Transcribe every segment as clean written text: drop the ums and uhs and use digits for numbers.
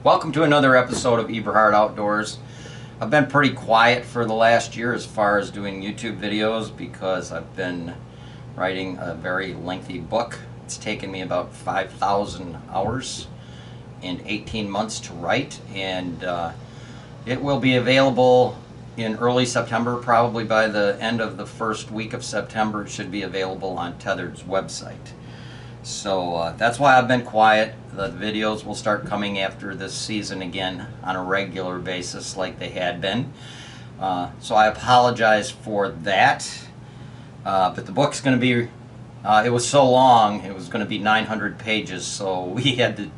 Welcome to another episode of Eberhart Outdoors. I've been pretty quiet for the last year as far as doing YouTube videos because I've been writing a very lengthy book. It's taken me about 5,000 hours and 18 months to write, and it will be available in early September. Probably by the end of the first week of September, it should be available on Tethered's website. So that's why I've been quiet. The videos will start coming after this season again on a regular basis like they had been. So I apologize for that. But the book's going to be, it was so long, it was going to be 900 pages, so we had to,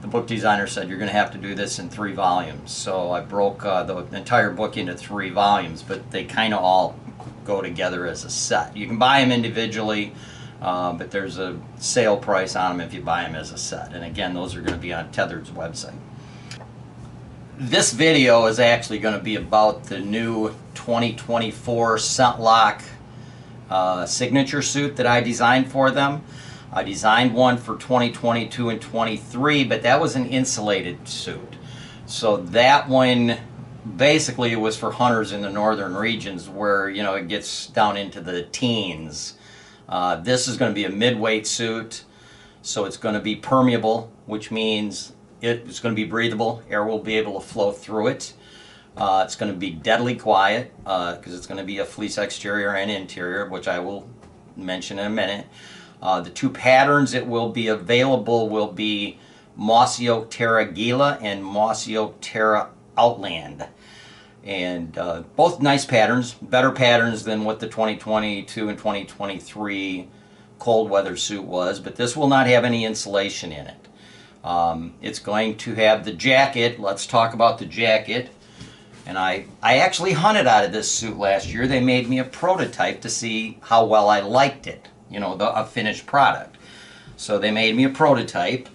the book designer said, you're going to have to do this in 3 volumes. So I broke the entire book into 3 volumes, but they kind of all go together as a set. You can buy them individually, but there's a sale price on them if you buy them as a set. And again, those are going to be on Tethered's website. This video is actually going to be about the new 2024 ScentLok signature suit that I designed for them. I designed one for 2022 and 23, but that was an insulated suit. So that one basically was for hunters in the northern regions where, you know, it gets down into the teens. This is going to be a midweight suit, so it's going to be permeable, which means it's going to be breathable. Air will be able to flow through it. It's going to be deadly quiet because it's going to be a fleece exterior and interior, which I will mention in a minute. The 2 patterns it will be available will be Mossy Oak Terra Gila and Mossy Oak Terra Outland. And both nice patterns, better patterns than what the 2022 and 2023 cold weather suit was, but this will not have any insulation in it. It's going to have the jacket. Let's talk about the jacket. And I actually hunted out of this suit last year. They made me a prototype to see how well I liked it, you know, a finished product. So they made me a prototype,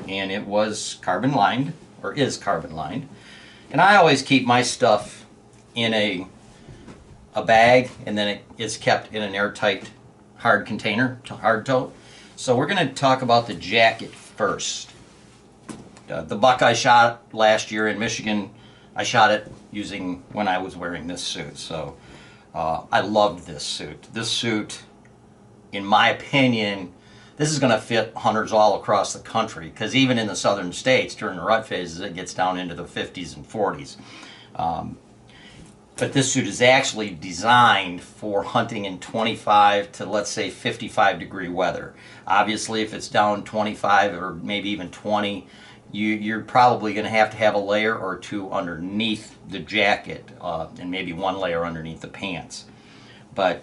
and it was carbon lined, or is carbon lined. And I always keep my stuff in a bag, and then it is kept in an airtight hard container, hard tote. So we're going to talk about the jacket first. The buck I shot last year in Michigan, I shot it using when I was wearing this suit. So I loved this suit. This suit, in my opinion, this is going to fit hunters all across the country, because even in the southern states during the rut phases it gets down into the 50s and 40s. But this suit is actually designed for hunting in 25 to, let's say, 55 degree weather. Obviously if it's down 25 or maybe even 20, you're probably going to have a layer or 2 underneath the jacket, and maybe 1 layer underneath the pants. But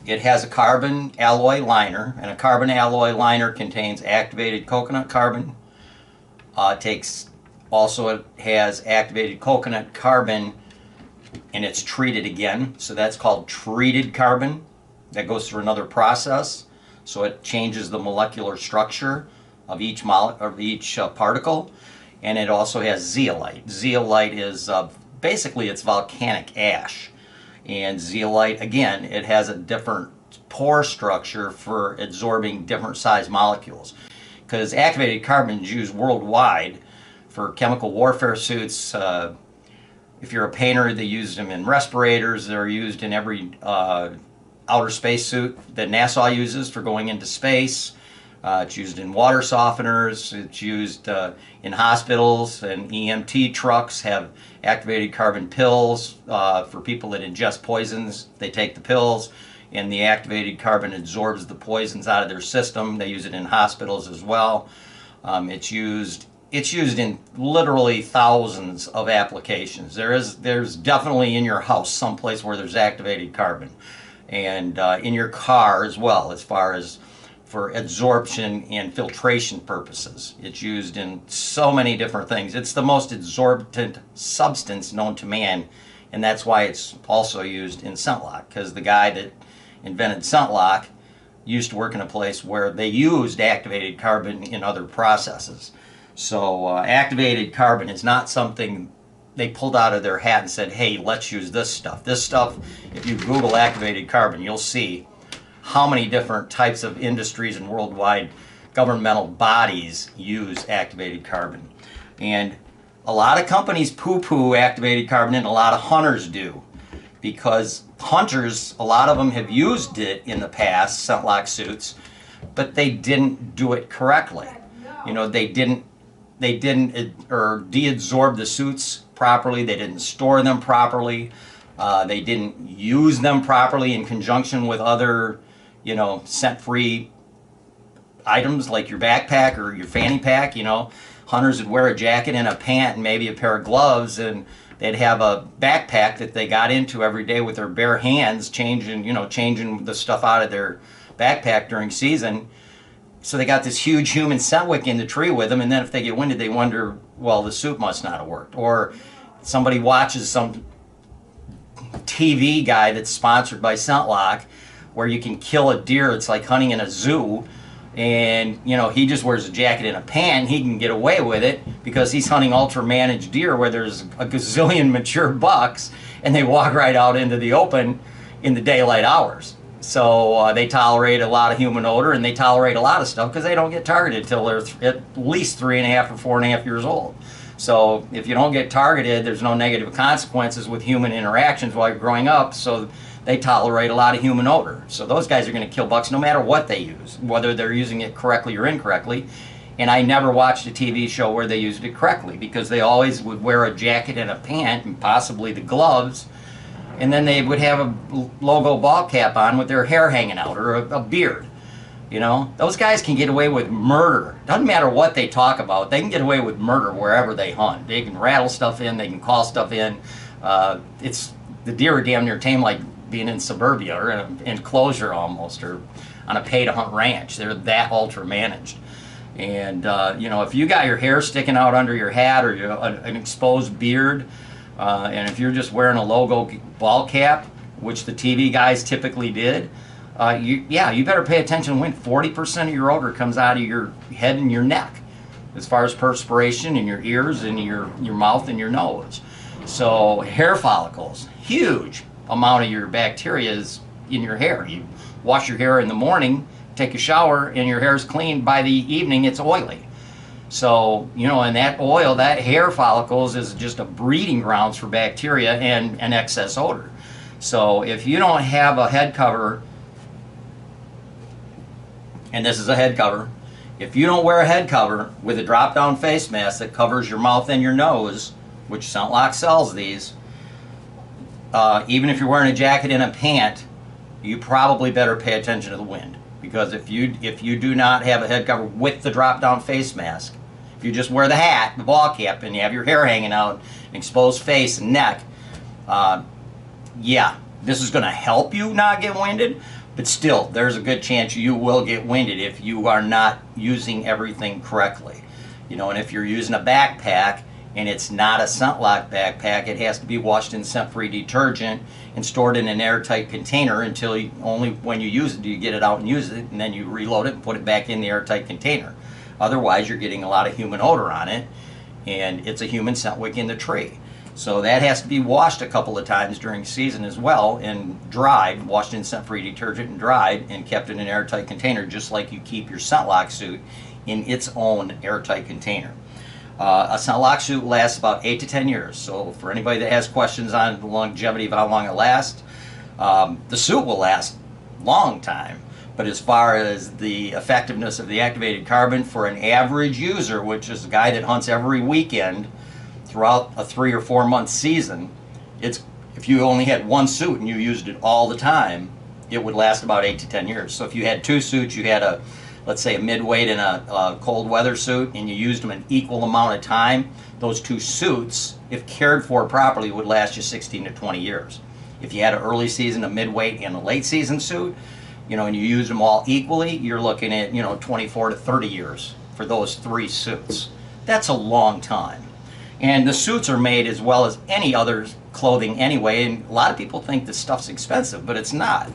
it has a carbon alloy liner, and a carbon alloy liner contains activated coconut carbon. It has activated coconut carbon, and it's treated again, so that's called treated carbon. That goes through another process, so it changes the molecular structure of each particle. And it also has zeolite. Zeolite is basically it's volcanic ash. And zeolite, again, it has a different pore structure for absorbing different size molecules. Because activated carbon is used worldwide for chemical warfare suits. If you're a painter, they use them in respirators. They're used in every outer space suit that NASA uses for going into space. It's used in water softeners. It's used in hospitals, and EMT trucks have activated carbon pills for people that ingest poisons. They take the pills, and the activated carbon absorbs the poisons out of their system. They use it in hospitals as well. It's used in literally thousands of applications. There's definitely in your house someplace where there's activated carbon, and in your car as well, as far as for absorption and filtration purposes. It's used in so many different things. It's the most absorbent substance known to man, and that's why it's also used in ScentLok, because the guy that invented ScentLok used to work in a place where they used activated carbon in other processes. So activated carbon is not something they pulled out of their hat and said, hey, let's use this stuff. This stuff, if you Google activated carbon, you'll see how many different types of industries and worldwide governmental bodies use activated carbon. And a lot of companies poo-poo activated carbon, and a lot of hunters do. Because hunters, a lot of them have used it in the past, ScentLok suits, but they didn't do it correctly. You know, they didn't or deabsorb the suits properly. They didn't store them properly. They didn't use them properly in conjunction with other, you know, scent-free items like your backpack or your fanny pack. You know, hunters would wear a jacket and a pant and maybe a pair of gloves, and they'd have a backpack that they got into every day with their bare hands, changing the stuff out of their backpack during season. So they got this huge human scent wick in the tree with them, and then if they get winded, they wonder, well, the suit must not have worked. Or somebody watches some TV guy that's sponsored by ScentLok, where you can kill a deer. It's like hunting in a zoo, and you know, he just wears a jacket and a pant. He can get away with it because he's hunting ultra managed deer where there's a gazillion mature bucks, and they walk right out into the open in the daylight hours. So they tolerate a lot of human odor, and they tolerate a lot of stuff because they don't get targeted till they're at least 3.5 or 4.5 years old. So if you don't get targeted, there's no negative consequences with human interactions while you're growing up. So they tolerate a lot of human odor. So those guys are going to kill bucks no matter what they use, whether they're using it correctly or incorrectly. And I never watched a TV show where they used it correctly, because they always would wear a jacket and a pant and possibly the gloves, and then they would have a logo ball cap on with their hair hanging out, or a beard. You know, those guys can get away with murder. Doesn't matter what they talk about, they can get away with murder wherever they hunt. They can rattle stuff in, they can call stuff in. It's the deer are damn near tame like being in suburbia or in an enclosure almost, or on a pay-to-hunt ranch. They're that ultra managed. And you know, if you got your hair sticking out under your hat, or an exposed beard, and if you're just wearing a logo ball cap, which the TV guys typically did, you better pay attention when 40% of your odor comes out of your head and your neck, as far as perspiration in your ears and your mouth and your nose. So hair follicles, huge amount of your bacteria is in your hair. You wash your hair in the morning, take a shower, and your hair's clean. By the evening, it's oily. So, you know, and that oil, that hair follicles, is just a breeding grounds for bacteria and excess odor. So if you don't have a head cover, and this is a head cover, if you don't wear a head cover with a drop-down face mask that covers your mouth and your nose, which ScentLok sells these, even if you're wearing a jacket and a pant, you probably better pay attention to the wind. Because if you do not have a head cover with the drop-down face mask, if you just wear the hat, the ball cap, and you have your hair hanging out, an exposed face and neck, yeah, this is going to help you not get winded, but still, there's a good chance you will get winded if you are not using everything correctly. You know, and if you're using a backpack and it's not a ScentLok backpack, it has to be washed in scent-free detergent and stored in an airtight container until only when you use it do you get it out and use it, and then you reload it and put it back in the airtight container. Otherwise, you're getting a lot of human odor on it, and it's a human scent wick in the tree. So that has to be washed a couple of times during season as well, and dried, washed in scent-free detergent and dried, and kept in an airtight container, just like you keep your ScentLok suit in its own airtight container. A ScentLok suit lasts about 8 to 10 years. So for anybody that has questions on the longevity of how long it lasts, the suit will last a long time. But as far as the effectiveness of the activated carbon for an average user, which is a guy that hunts every weekend throughout a 3 or 4 month season, if you only had one suit and you used it all the time, it would last about 8 to 10 years. So if you had two suits, you had let's say a midweight and a cold weather suit, and you used them an equal amount of time, those two suits, if cared for properly, would last you 16 to 20 years. If you had an early season, a midweight, and a late season suit, you know, and you use them all equally, you're looking at, you know, 24 to 30 years for those 3 suits. That's a long time. And the suits are made as well as any other clothing anyway, and a lot of people think this stuff's expensive, but it's not.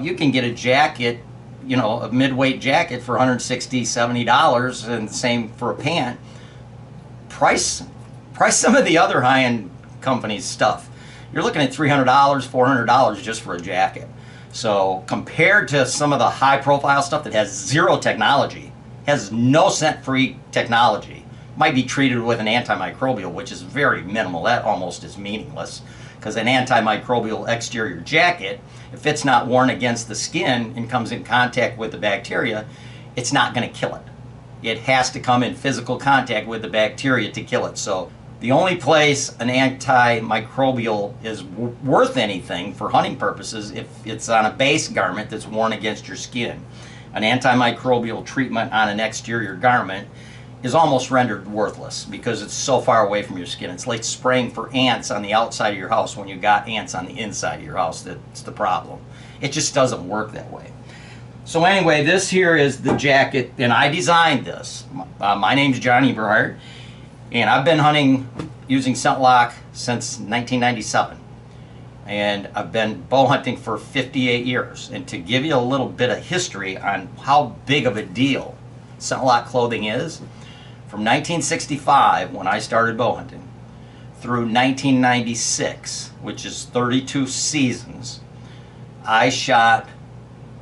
You can get a jacket, you know, a midweight jacket for $160, $70, and the same for a pant. Price some of the other high-end companies' stuff. You're looking at $300, $400 just for a jacket. So compared to some of the high-profile stuff that has zero technology, has no scent-free technology, might be treated with an antimicrobial, which is very minimal. That almost is meaningless, because an antimicrobial exterior jacket, if it's not worn against the skin and comes in contact with the bacteria, it's not going to kill it. It has to come in physical contact with the bacteria to kill it. So the only place an antimicrobial is worth anything for hunting purposes if it's on a base garment that's worn against your skin. An antimicrobial treatment on an exterior garment is almost rendered worthless because it's so far away from your skin. It's like spraying for ants on the outside of your house when you got ants on the inside of your house. That's the problem. It just doesn't work that way. So anyway, this here is the jacket, and I designed this. My name's John Eberhart, and I've been hunting using ScentLok since 1997. And I've been bow hunting for 58 years. And to give you a little bit of history on how big of a deal ScentLok clothing is, from 1965, when I started bow hunting, through 1996, which is 32 seasons, I shot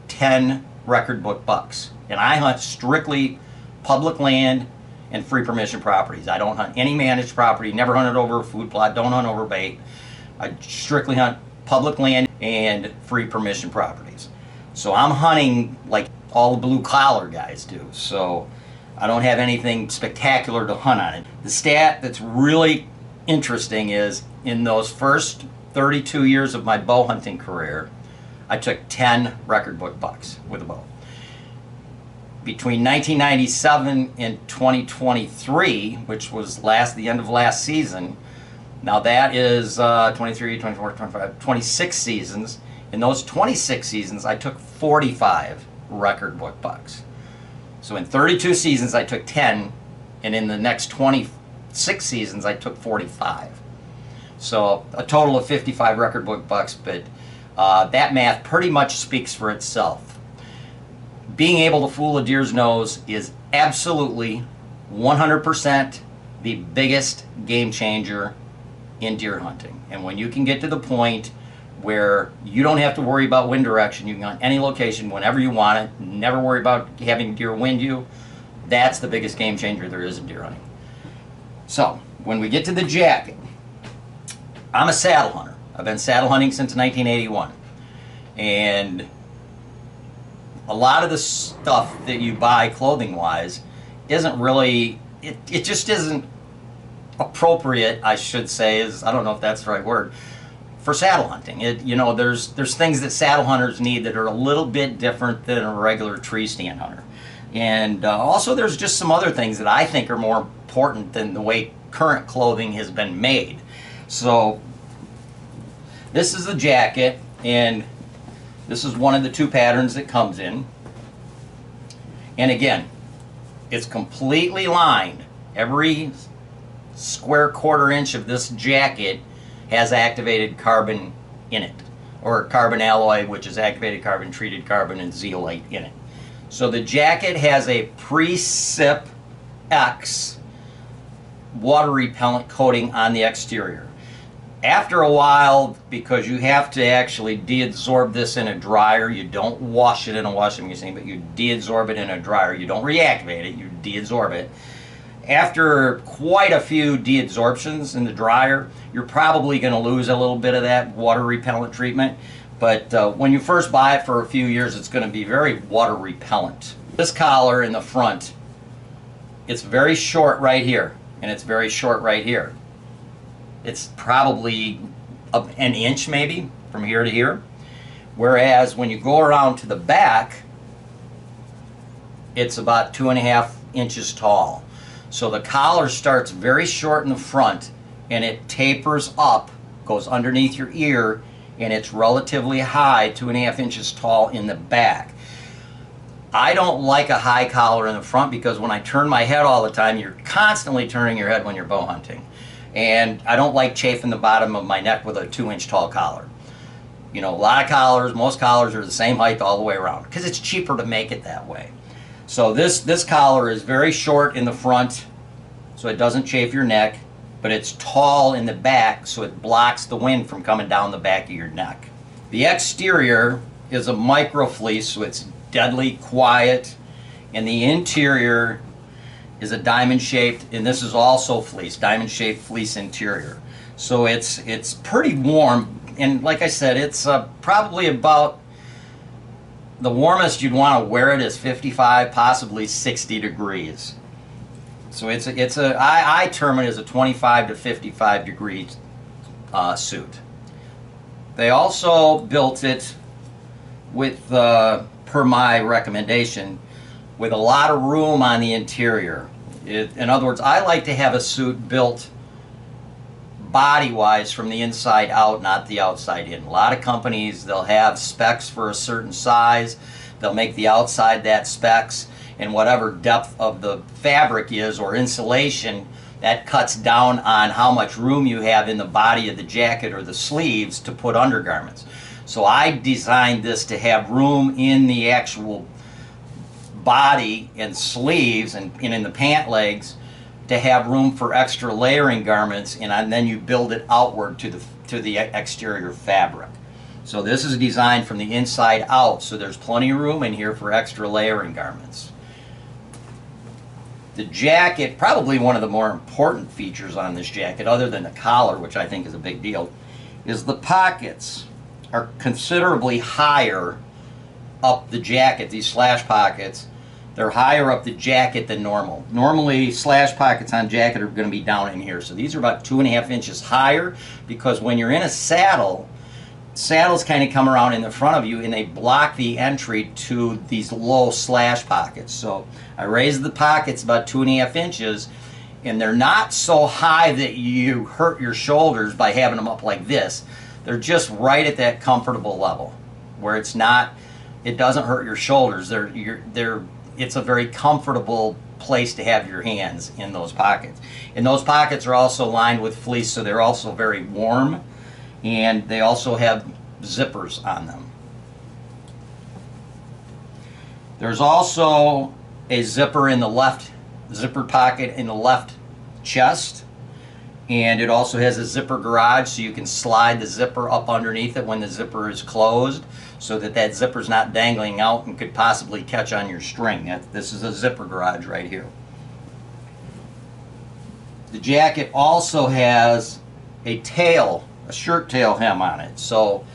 10 record book bucks. And I hunt strictly public land and free permission properties. I don't hunt any managed property, never hunted over a food plot, don't hunt over bait. I strictly hunt public land and free permission properties. So I'm hunting like all the blue collar guys do. So I don't have anything spectacular to hunt on it. The stat that's really interesting is in those first 32 years of my bow hunting career, I took 10 record book bucks with a bow. Between 1997 and 2023, which was the end of last season, now that is 23, 24, 25, 26 seasons. In those 26 seasons, I took 45 record book bucks. So in 32 seasons, I took 10, and in the next 26 seasons, I took 45. So a total of 55 record book bucks, but that math pretty much speaks for itself. Being able to fool a deer's nose is absolutely 100% the biggest game changer in deer hunting. And when you can get to the point where you don't have to worry about wind direction, you can hunt any location whenever you want it, never worry about having deer wind you, that's the biggest game changer there is in deer hunting. So when we get to the jacket, I'm a saddle hunter. I've been saddle hunting since 1981, and a lot of the stuff that you buy clothing wise isn't really, it just isn't appropriate, I should say, I don't know if that's the right word, for saddle hunting. There's things that saddle hunters need that are a little bit different than a regular tree stand hunter. And also there's just some other things that I think are more important than the way current clothing has been made. So this is the jacket, and this is one of the two patterns that comes in. And again, it's completely lined. Every square quarter inch of this jacket has activated carbon in it, or carbon alloy, which is activated carbon, treated carbon, and zeolite in it. So the jacket has a Precip X water repellent coating on the exterior. After a while, because you have to actually deabsorb this in a dryer, you don't wash it in a washing machine, but you deabsorb it in a dryer. You don't reactivate it, you deabsorb it. After quite a few deabsorptions in the dryer, you're probably going to lose a little bit of that water repellent treatment. But when you first buy it for a few years, it's going to be very water repellent. This collar in the front, it's very short right here, and it's very short right here. It's probably an inch maybe from here to here. Whereas when you go around to the back, it's about 2.5 inches tall. So the collar starts very short in the front, and it tapers up, goes underneath your ear, and it's relatively high, 2.5 inches tall in the back. I don't like a high collar in the front because when I turn my head all the time, you're constantly turning your head when you're bow hunting. And I don't like chafing the bottom of my neck with a 2-inch tall collar. You know, a lot of collars, most collars are the same height all the way around because it's cheaper to make it that way. So this collar is very short in the front, so it doesn't chafe your neck, but it's tall in the back, so it blocks the wind from coming down the back of your neck. The exterior is a micro fleece, so it's deadly quiet, and the interior is a diamond shaped, and this is also fleece, diamond shaped fleece interior. So it's pretty warm, and like I said, it's probably about the warmest you'd want to wear it is 55, possibly 60 degrees. So I term it as a 25 to 55 degree suit. They also built it with, per my recommendation, with a lot of room on the interior. In other words, I like to have a suit built body-wise from the inside out, not the outside in. A lot of companies, they'll have specs for a certain size. They'll make the outside that specs, and whatever depth of the fabric is or insulation, that cuts down on how much room you have in the body of the jacket or the sleeves to put undergarments. So I designed this to have room in the actual body and sleeves and in the pant legs to have room for extra layering garments, and then you build it outward to the exterior fabric. So this is designed from the inside out, so there's plenty of room in here for extra layering garments. The jacket, probably one of the more important features on this jacket, other than the collar, which I think is a big deal, is the pockets are considerably higher up the jacket. These slash pockets, they're higher up the jacket than normal. Normally, slash pockets on jacket are going to be down in here. So these are about 2.5 inches higher, because when you're in a saddle, saddles kind of come around in the front of you and they block the entry to these low slash pockets. So I raised the pockets about 2.5 inches, and they're not so high that you hurt your shoulders by having them up like this. They're just right at that comfortable level where it doesn't hurt your shoulders. It's a very comfortable place to have your hands in those pockets. And those pockets are also lined with fleece, so they're also very warm, and they also have zippers on them. There's also a zipper in the left, zipper pocket in the left chest, and it also has a zipper garage, so you can slide the zipper up underneath it when the zipper is closed, so that zipper's not dangling out and could possibly catch on your string. This is a zipper garage right here. The jacket also has a shirt tail hem on it. So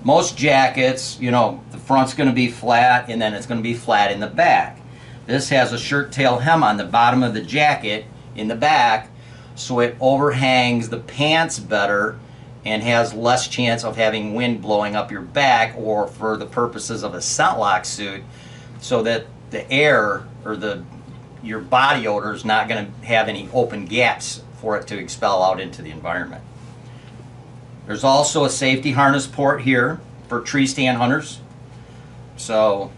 most jackets, the front's going to be flat, and then it's going to be flat in the back. This has a shirt tail hem on the bottom of the jacket in the back, so it overhangs the pants better and has less chance of having wind blowing up your back, or for the purposes of a ScentLok suit, so that the air or your body odor is not going to have any open gaps for it to expel out into the environment. There's also a safety harness port here for tree stand hunters. So,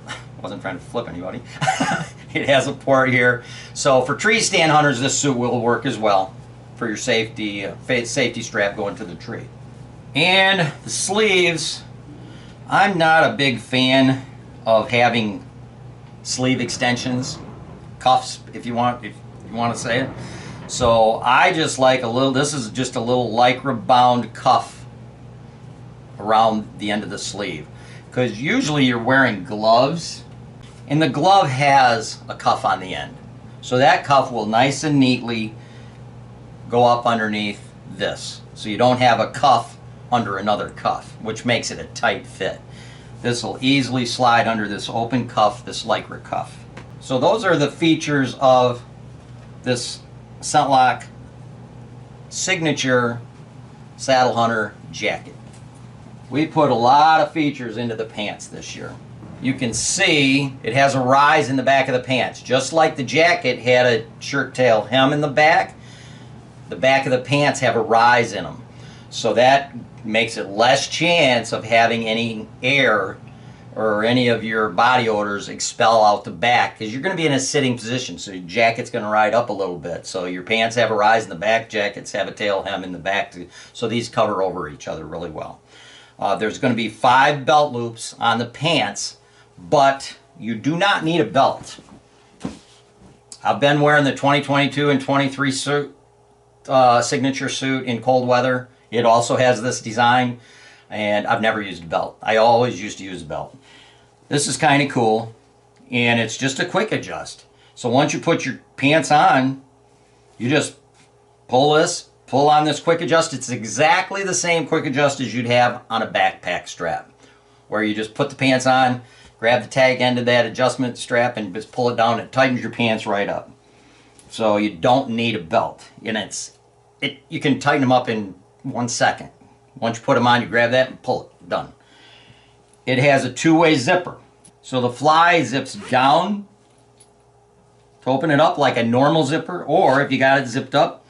I wasn't trying to flip anybody. It has a port here. So for tree stand hunters, this suit will work as well for your safety strap going to the tree. And the sleeves, I'm not a big fan of having sleeve extensions, cuffs, if you want to say it. So I just like this is just a little lycra bound cuff around the end of the sleeve, because usually you're wearing gloves, and the glove has a cuff on the end. So that cuff will nice and neatly go up underneath this. So you don't have a cuff under another cuff, which makes it a tight fit. This will easily slide under this open cuff, this lycra cuff. So those are the features of this ScentLok signature saddle hunter jacket. We put a lot of features into the pants this year. You can see it has a rise in the back of the pants. Just like the jacket had a shirt tail hem in the back of the pants have a rise in them. So that makes it less chance of having any air or any of your body odors expel out the back, because you're going to be in a sitting position, so your jacket's going to ride up a little bit. So your pants have a rise in the back, jackets have a tail hem in the back, so these cover over each other really well. There's going to be 5 belt loops on the pants, but you do not need a belt. I've been wearing the 2022 and 23 suit, signature suit in cold weather. It also has this design, and I've never used a belt. I always used to use a belt. This is kind of cool, and it's just a quick adjust. So once you put your pants on, you just pull on this quick adjust. It's exactly the same quick adjust as you'd have on a backpack strap, where you just put the pants on, grab the tag end of that adjustment strap, and just pull it down. It tightens your pants right up. So you don't need a belt. And you can tighten them up in 1 second. Once you put them on, you grab that and pull it. Done. It has a two-way zipper. So the fly zips down to open it up like a normal zipper, or if you got it zipped up,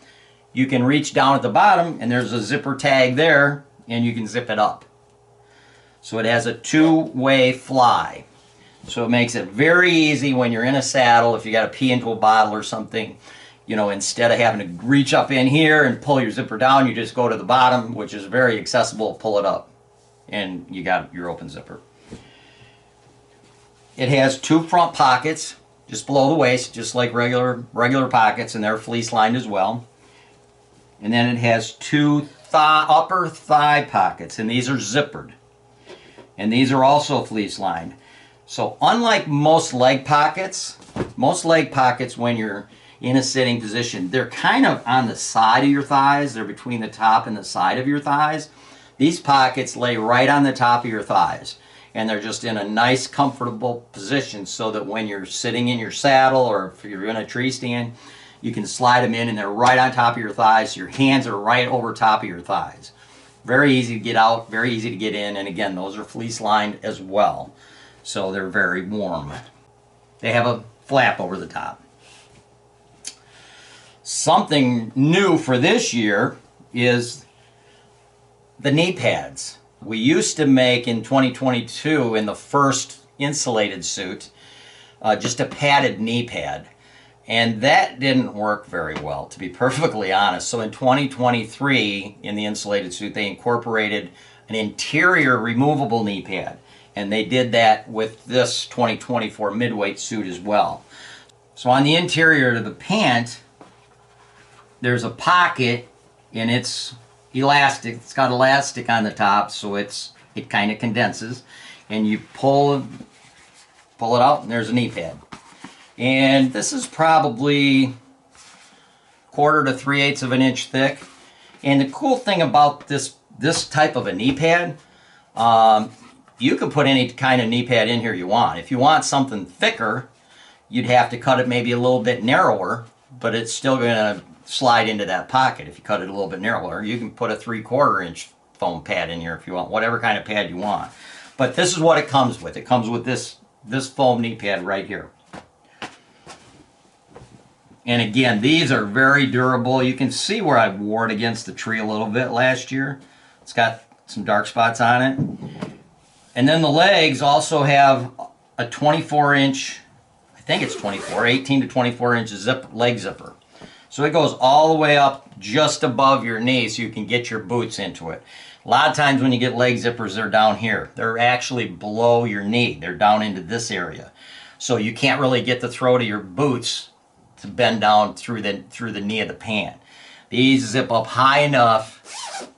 you can reach down at the bottom and there's a zipper tag there and you can zip it up. So it has a two-way fly. So it makes it very easy when you're in a saddle, if you got to pee into a bottle or something, you know, instead of having to reach up in here and pull your zipper down, you just go to the bottom, which is very accessible, pull it up, and you got your open zipper. It has two front pockets just below the waist, just like regular pockets, and they're fleece lined as well. And then it has two upper thigh pockets, and these are zippered. And these are also fleece lined. So unlike most leg pockets when you're in a sitting position, they're kind of on the side of your thighs. They're between the top and the side of your thighs. These pockets lay right on the top of your thighs. And they're just in a nice, comfortable position so that when you're sitting in your saddle or if you're in a tree stand, you can slide them in and they're right on top of your thighs. Your hands are right over top of your thighs. Very easy to get out, very easy to get in. And again, those are fleece lined as well. So they're very warm. They have a flap over the top. Something new for this year is the knee pads. We used to make in 2022 in the first insulated suit just a padded knee pad, and that didn't work very well, to be perfectly honest. So in 2023 in the insulated suit they incorporated an interior removable knee pad, and they did that with this 2024 midweight suit as well. So on the interior of the pant there's a pocket and it's elastic. It's got elastic on the top, so it kind of condenses, and you pull it out and there's a knee pad. And this is probably 1/4 to 3/8 of an inch thick. And the cool thing about this type of a knee pad, you can put any kind of knee pad in here you want. If you want something thicker, you'd have to cut it maybe a little bit narrower, but it's still going to slide into that pocket. If you cut it a little bit narrower, you can put a 3/4 inch foam pad in here if you want, whatever kind of pad you want. But this is what it comes with. It comes with this foam knee pad right here. And again, these are very durable. You can see where I wore it against the tree a little bit last year. It's got some dark spots on it. And then the legs also have a 24 inch, I think it's 24, 18 to 24 inch leg zipper. So it goes all the way up just above your knee so you can get your boots into it. A lot of times when you get leg zippers, they're down here. They're actually below your knee. They're down into this area. So you can't really get the throat of your boots to bend down through the knee of the pant. These zip up high enough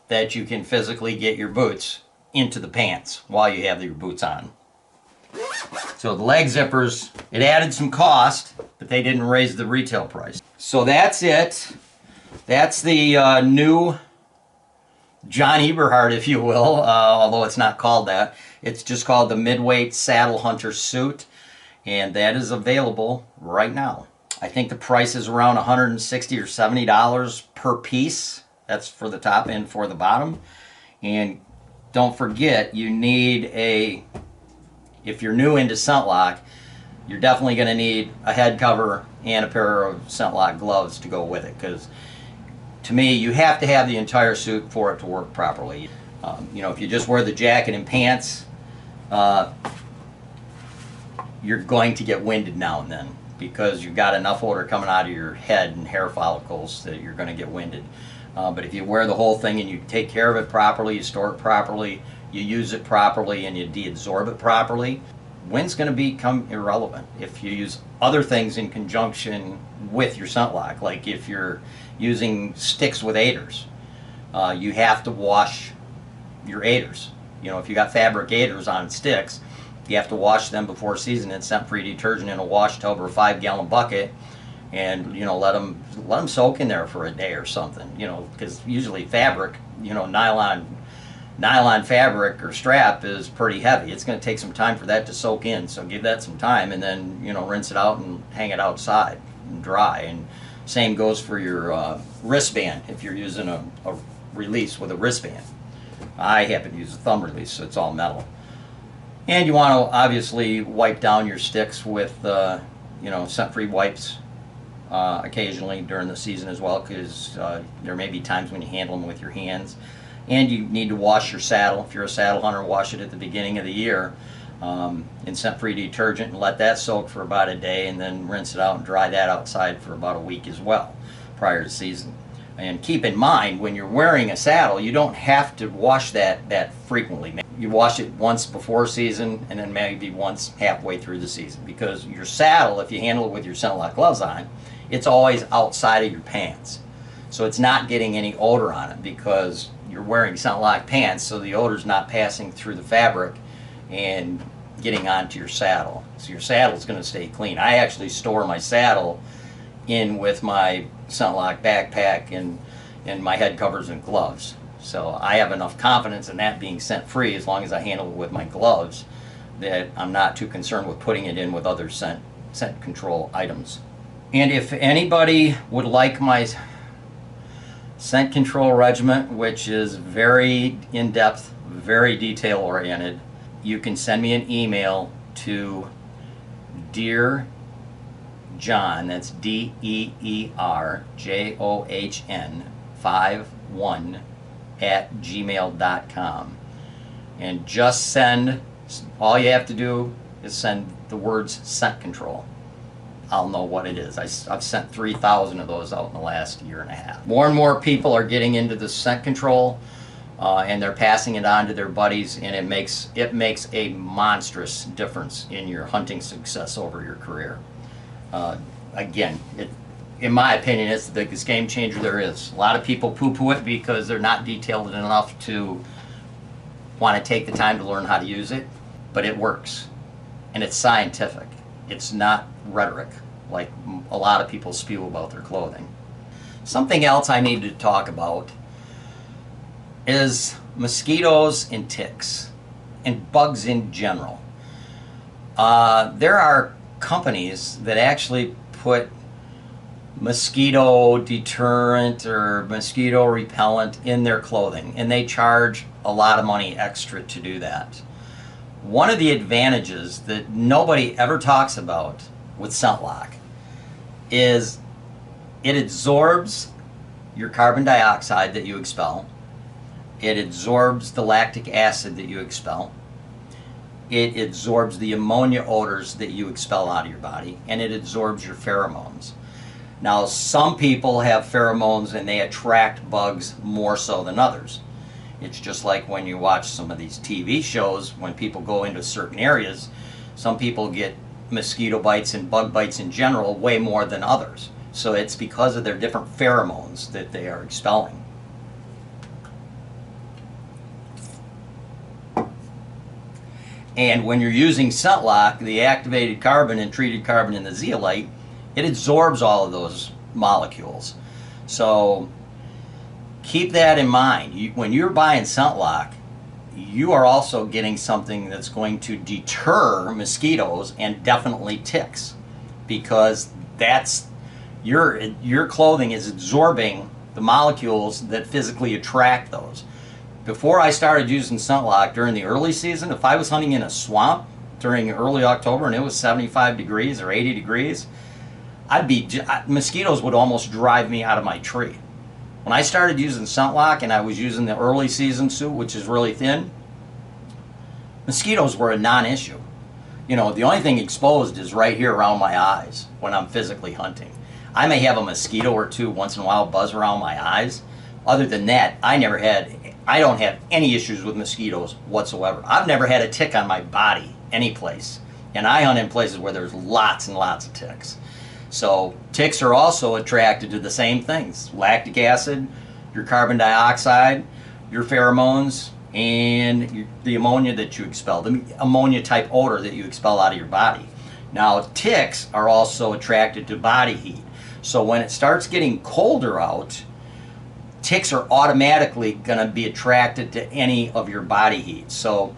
that you can physically get your boots into the pants while you have your boots on. So the leg zippers, it added some cost, but they didn't raise the retail price. So that's it. That's the new John Eberhart, if you will, although it's not called that. It's just called the Midweight Saddle Hunter Suit, and that is available right now. I think the price is around $160 or $70 per piece. That's for the top and for the bottom. And don't forget, you need if you're new into ScentLok, you're definitely going to need a head cover and a pair of ScentLok gloves to go with it, because to me, you have to have the entire suit for it to work properly. You know, if you just wear the jacket and pants, you're going to get winded now and then because you've got enough odor coming out of your head and hair follicles that you're going to get winded. But if you wear the whole thing and you take care of it properly, you store it properly, you use it properly, and you deabsorb it properly, wind's going to become irrelevant if you use other things in conjunction with your ScentLok. Like if you're using sticks with aiders, you have to wash your aiders. You know, if you got fabric aiders on sticks, You have to wash them before season in scent-free detergent in a wash tub or a 5-gallon bucket, and let them soak in there for a day or something. Because usually fabric, nylon fabric or strap is pretty heavy. It's going to take some time for that to soak in, so give that some time, and then rinse it out and hang it outside and dry. And same goes for your wristband if you're using a release with a wristband. I happen to use a thumb release, so it's all metal. And you want to obviously wipe down your sticks with scent-free wipes occasionally during the season as well, because there may be times when you handle them with your hands. And you need to wash your saddle. If you're a saddle hunter, wash it at the beginning of the year in scent-free detergent and let that soak for about a day, and then rinse it out and dry that outside for about a week as well prior to season. And keep in mind, when you're wearing a saddle, you don't have to wash that frequently. You wash it once before season and then maybe once halfway through the season, because your saddle, if you handle it with your ScentLok gloves on, it's always outside of your pants. So it's not getting any odor on it because you're wearing ScentLok pants, so the odor's not passing through the fabric and getting onto your saddle. So your saddle's going to stay clean. I actually store my saddle in with my ScentLok backpack and my head covers and gloves. So I have enough confidence in that being scent-free, as long as I handle it with my gloves, that I'm not too concerned with putting it in with other scent control items. And if anybody would like my scent control regiment, which is very in-depth, very detail-oriented, you can send me an email to Dear John, that's DEERJOHN 51 @gmail.com, and just send, all you have to do is send the words scent control. I'll know what it is. I've sent 3,000 of those out in the last year and a half. More and more people are getting into the scent control, and they're passing it on to their buddies, and it makes a monstrous difference in your hunting success over your career. Again, in my opinion, it's the biggest game changer there is. A lot of people poo-poo it because they're not detailed enough to want to take the time to learn how to use it, but it works, and it's scientific. It's not rhetoric like a lot of people spew about their clothing. Something else I need to talk about is mosquitoes and ticks and bugs in general. There are companies that actually put mosquito deterrent or mosquito repellent in their clothing, and they charge a lot of money extra to do that. One of the advantages that nobody ever talks about with ScentLok is it absorbs your carbon dioxide that you expel, it absorbs the lactic acid that you expel, it absorbs the ammonia odors that you expel out of your body, and it absorbs your pheromones. Now, some people have pheromones and they attract bugs more so than others. It's just like when you watch some of these TV shows, when people go into certain areas, some people get mosquito bites and bug bites in general way more than others. So it's because of their different pheromones that they are expelling. And when you're using ScentLok, the activated carbon and treated carbon in the zeolite, it absorbs all of those molecules. So keep that in mind. When you're buying ScentLok, you are also getting something that's going to deter mosquitoes and definitely ticks, because that's your clothing is absorbing the molecules that physically attract those. Before I started using ScentLok during the early season, if I was hunting in a swamp during early October and it was 75 degrees or 80 degrees, mosquitoes would almost drive me out of my tree. When I started using ScentLok and I was using the early season suit, which is really thin, mosquitoes were a non-issue. The only thing exposed is right here around my eyes when I'm physically hunting. I may have a mosquito or two once in a while buzz around my eyes. Other than that, I don't have any issues with mosquitoes whatsoever. I've never had a tick on my body any place, and I hunt in places where there's lots and lots of ticks. So ticks are also attracted to the same things: lactic acid, your carbon dioxide, your pheromones, and the ammonia that you expel, the ammonia type odor that you expel out of your body. Now, ticks are also attracted to body heat. So when it starts getting colder out, ticks are automatically going to be attracted to any of your body heat. So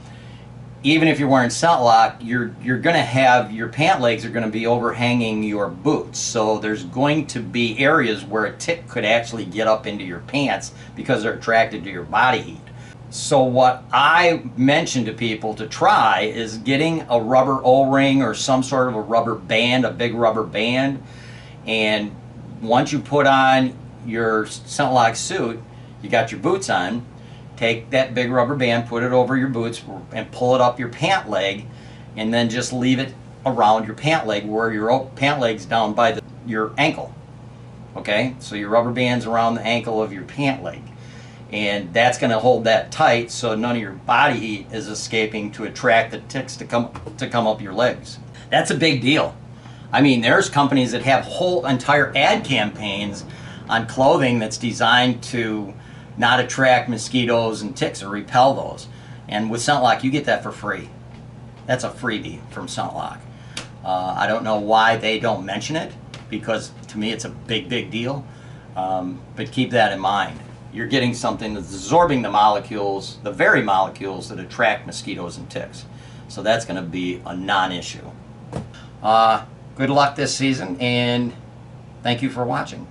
even if you're wearing ScentLok, you're going to have your pant legs are going to be overhanging your boots. So there's going to be areas where a tick could actually get up into your pants because they're attracted to your body heat. So what I mention to people to try is getting a rubber O-ring or some sort of a rubber band, a big rubber band, and once you put on your ScentLok suit, you got your boots on, take that big rubber band, put it over your boots and pull it up your pant leg, and then just leave it around your pant leg where your pant leg's down by your ankle. Okay, so your rubber band's around the ankle of your pant leg, and that's going to hold that tight so none of your body heat is escaping to attract the ticks to come up your legs. That's a big deal. I mean, there's companies that have whole entire ad campaigns on clothing that's designed to not attract mosquitoes and ticks or repel those. And with ScentLok, you get that for free. That's a freebie from ScentLok. I don't know why they don't mention it, because to me it's a big, big deal. But keep that in mind. You're getting something that's absorbing the molecules, the very molecules that attract mosquitoes and ticks. So that's going to be a non-issue. Good luck this season, and thank you for watching.